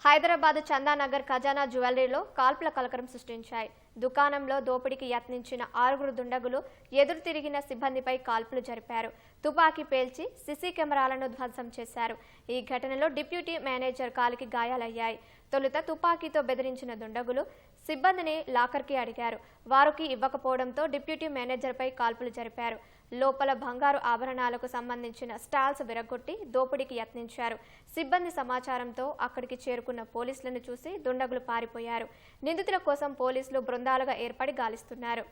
హైదరాబాద్ చందానగర్ ఖజానా జ్యువెలరీలో కాల్పుల కలకరం సృష్టించాయి. దుకాణంలో దోపిడీకి యత్నించిన 6 దుండగులు ఎదురు తిరిగిన సిబ్బందిపై కాల్పులు జరిపారు. తుపాకీ పేల్చి సీసీ కెమెరాలను ధ్వంసం చేశారు. ఈ ఘటనలో డిప్యూటీ మేనేజర్ కాలికి గాయాలయ్యాయి. తొలుత తుపాకీతో బెదిరించిన దుండగులు సిబ్బందిని లాకర్కి అడిగారు. వారికి ఇవ్వకపోవడంతో డిప్యూటీ మేనేజర్పై కాల్పులు జరిపారు. లోపల బంగారు ఆభరణాలకు సంబంధించిన స్టాల్స్ విరగొట్టి దోపిడీకి యత్నించారు. సిబ్బంది సమాచారంతో అక్కడికి చేరుకున్న పోలీసులను చూసి దుండగులు పారిపోయారు. నిందితుల కోసం పోలీసులు బృందాలుగా ఏర్పడి గాలిస్తున్నారు.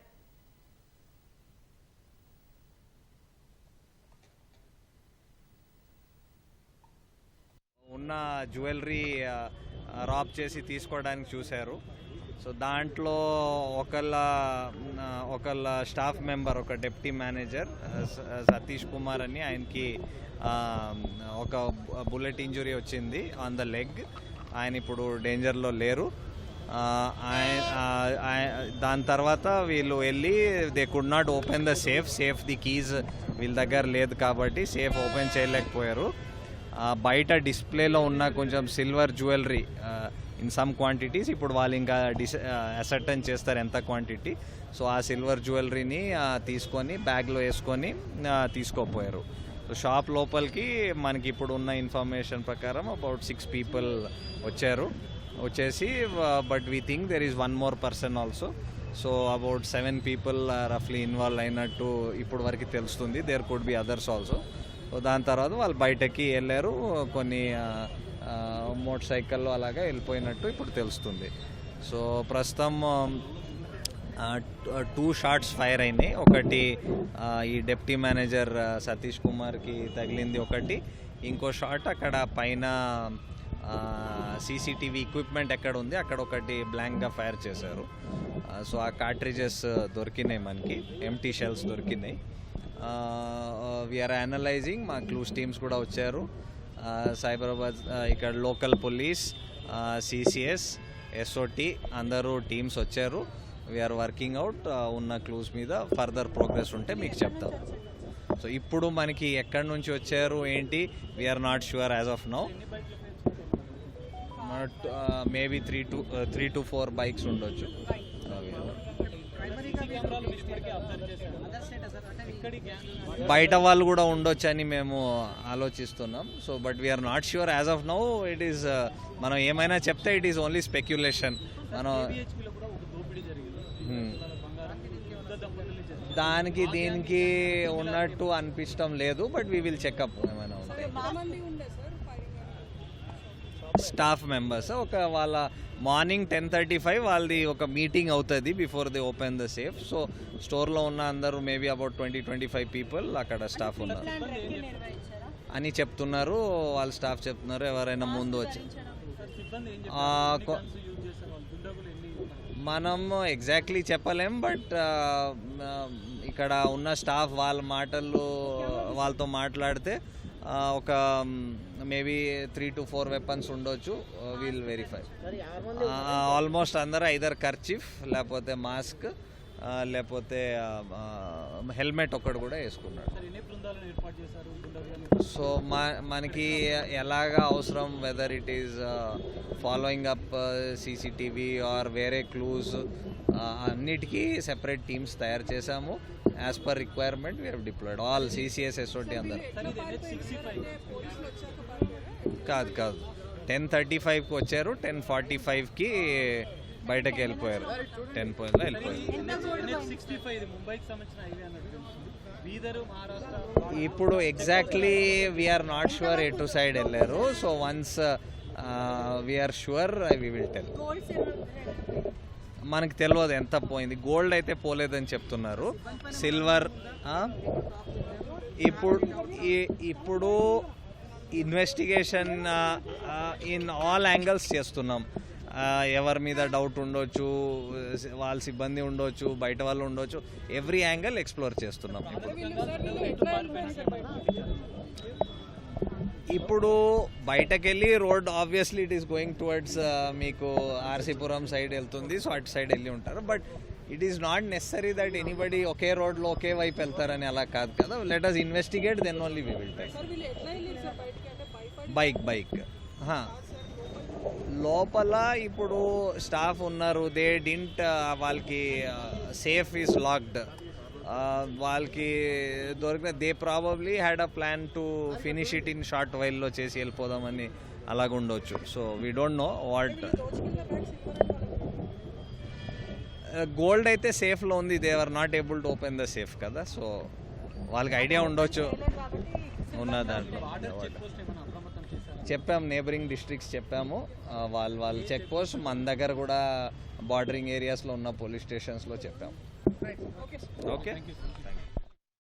ఉన్న జ్యువెలరీ రాబ్ చేసి తీసుకోవడానికి చూశారు. సో దాంట్లో ఒకళ్ళ స్టాఫ్ మెంబర్, ఒక డిప్యూటీ మేనేజర్ సతీష్ కుమార్ అని, ఆయనకి ఒక బుల్లెట్ ఇంజురీ వచ్చింది ఆన్ ద లెగ్. ఆయన ఇప్పుడు డేంజర్లో లేరు. దాని తర్వాత వీళ్ళు వెళ్ళి they could not open the safe the keys వీళ్ళ దగ్గర లేదు కాబట్టి సేఫ్ ఓపెన్ చేయలేకపోయారు. బయట డిస్ప్లేలో ఉన్న కొంచెం silver jewellery in some quantities ఇప్పుడు వాళ్ళు ఇంకా అసర్టైన్ చేస్తారు ఎంత క్వాంటిటీ. సో ఆ సిల్వర్ జ్యువెలరీని తీసుకొని బ్యాగ్లో వేసుకొని తీసుకోపోయారు. సో షాప్ లోపలికి మనకి ఇప్పుడు ఉన్న ఇన్ఫర్మేషన్ ప్రకారం అబౌట్ 6 people వచ్చేసి but we think there is 1 more person also. So about 7 people రఫ్లీ ఇన్వాల్వ్ అయినట్టు ఇప్పుడు వరకు తెలుస్తుంది. There could be others also. So దాని తర్వాత వాళ్ళు బయటకి వెళ్ళారు. కొన్ని మోటార్ సైకిల్లో అలాగా వెళ్ళిపోయినట్టు ఇప్పుడు తెలుస్తుంది. సో ప్రస్తుతం 2 shots ఫైర్ అయినాయి. ఒకటి ఈ డిప్యూటీ మేనేజర్ సతీష్ కుమార్కి తగిలింది ఒకటి. ఇంకో షాట్ అక్కడ పైన సీసీటీవీ ఎక్విప్మెంట్ ఎక్కడ ఉంది అక్కడ ఒకటి బ్లాంక్గా ఫైర్ చేశారు. సో ఆ కార్ట్రిజెస్ దొరికినాయి, మనకి ఎంటీ షెల్స్ దొరికినాయి. We are analysing. మా క్లూస్ టీమ్స్ కూడా వచ్చారు. సైబరాబాద్ ఇక్కడ లోకల్ పోలీస్, సిసిఎస్, ఎస్ఓటి అందరూ టీమ్స్ వచ్చారు. We are working out. ఉన్న క్లూస్ మీద ఫర్దర్ ప్రోగ్రెస్ ఉంటే మీకు చెప్తాం. సో ఇప్పుడు మనకి ఎక్కడి నుంచి వచ్చారు ఏంటి we are not sure as of now. Maybe 3 to 4 bikes ఉండొచ్చు. బయట వాళ్ళు కూడా ఉండొచ్చు అని మేము ఆలోచిస్తున్నాం. So but we are not sure as of now. It is మనం ఏమైనా చెప్తే ఇట్ ఈస్ ఓన్లీ స్పెక్యులేషన్. మనం దానికి దీనికి ఉన్నట్టు అనిపించడం లేదు. బట్ వీ విల్ చెకప్ ఏమైనా ఉంటే. స్టాఫ్ మెంబర్స్ వాళ్ళ మార్నింగ్ 10:35 వాళ్ళది ఒక మీటింగ్ అవుతుంది before they open the safe. So స్టోర్లో ఉన్న అందరూ మేబీ అబౌట్ 20-25 people అక్కడ స్టాఫ్ ఉన్నారు అని చెప్తున్నారు. వాళ్ళ స్టాఫ్ చెప్తున్నారు. ఎవరైనా ముందు వచ్చి మనం ఎగ్జాక్ట్లీ చెప్పలేం. బట్ ఇక్కడ ఉన్న స్టాఫ్ వాళ్ళతో మాట్లాడితే ఒక మేబీ 3 to 4 weapons ఉండొచ్చు. We'll verify. ఆల్మోస్ట్ అందరూ ఐదర్ కర్చీఫ్ లేకపోతే మాస్క్ లేకపోతే హెల్మెట్ ఒకటి కూడా వేసుకున్నాడు. సో మనకి ఎలాగా అవసరం, whether it is following up CCTV or వేరే క్లూస్, అన్నిటికీ సెపరేట్ టీమ్స్ తయారు చేశాము. As per requirement we have deployed all CCS SOT అందరు. కాదు 10:35కి వచ్చారు. 10:45కి బయటకు వెళ్ళిపోయారు. 10 వెళ్ళిపోయారు. ఇప్పుడు ఎగ్జాక్ట్లీ వీఆర్ నాట్ షూర్ ఎటు సైడ్ వెళ్ళారు. So once we are sure we will tell. మనకు తెలియదు ఎంత పోయింది. గోల్డ్ అయితే పోలేదని చెప్తున్నారు. సిల్వర్ ఇప్పుడు ఇన్వెస్టిగేషన్ ఇన్ ఆల్ యాంగిల్స్ చేస్తున్నాం. ఎవరి మీద డౌట్ ఉండొచ్చు, వాళ్ళ సిబ్బంది ఉండొచ్చు, బయట వాళ్ళు ఉండొచ్చు. ఎవ్రీ యాంగిల్ ఎక్స్ప్లోర్ చేస్తున్నాం. ఇప్పుడు బయటకెళ్ళి road obviously it is going towards మీకు ఆర్సీపురం సైడ్ వెళ్తుంది. సో అటు సైడ్ వెళ్ళి ఉంటారు. But it is not necessary that anybody ఒకే రోడ్లో ఒకే వైపు వెళ్తారని అలా కాదు కదా. Let us investigate, then only we will tell. Bike లోపల ఇప్పుడు స్టాఫ్ ఉన్నారు, దే డింట్ వాళ్ళకి సేఫ్ ఈజ్ లాక్డ్, వాళ్ళకి దొరికిన they probably had a plan to finish it in short వైల్లో చేసి వెళ్ళిపోదామని అలాగుండొచ్చు. So we don't know what. Gold అయితే సేఫ్లో ఉంది, they are not able to open the safe కదా, సో వాళ్ళకి ఐడియా ఉండొచ్చు ఉన్న దాంట్లో. చెప్పాము, నేబరింగ్ డిస్ట్రిక్ట్స్ చెప్పాము, వాళ్ళు చెక్ పోస్ట్ మన దగ్గర కూడా బార్డరింగ్ ఏరియాస్లో ఉన్న పోలీస్ స్టేషన్స్లో చెప్పాము. ఓకే.